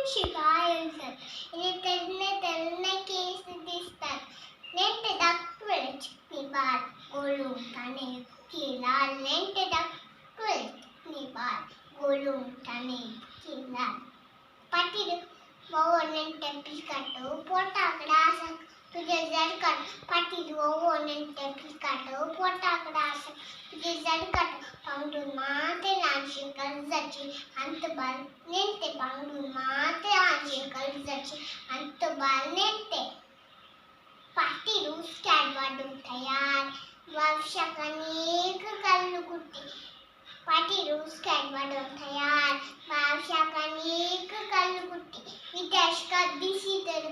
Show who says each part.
Speaker 1: शिकायचं इने केस दिसतात नेट दाखवेल निबार गोलून ताने केला नेट दाखवेल निबार गोलून ताने केला पाटील वो नेट पिकाटो पोटाकडा तुझे जडकट पाटील वो नेट पिकाटो पोटाकडा तुझे जडकट पांडून माते रांशी कर्जाची अंतबाल नेते पांडून माते रांशी कर्जाची अंतबाल नेते पाटी रूस कॅडवाडून तयार वावशाकानेक कल्लुकुट्टी पाटी रूस कॅडवाडून तयार वावशाकानेक कल्लुकुट्टी विदेश का दिसी तर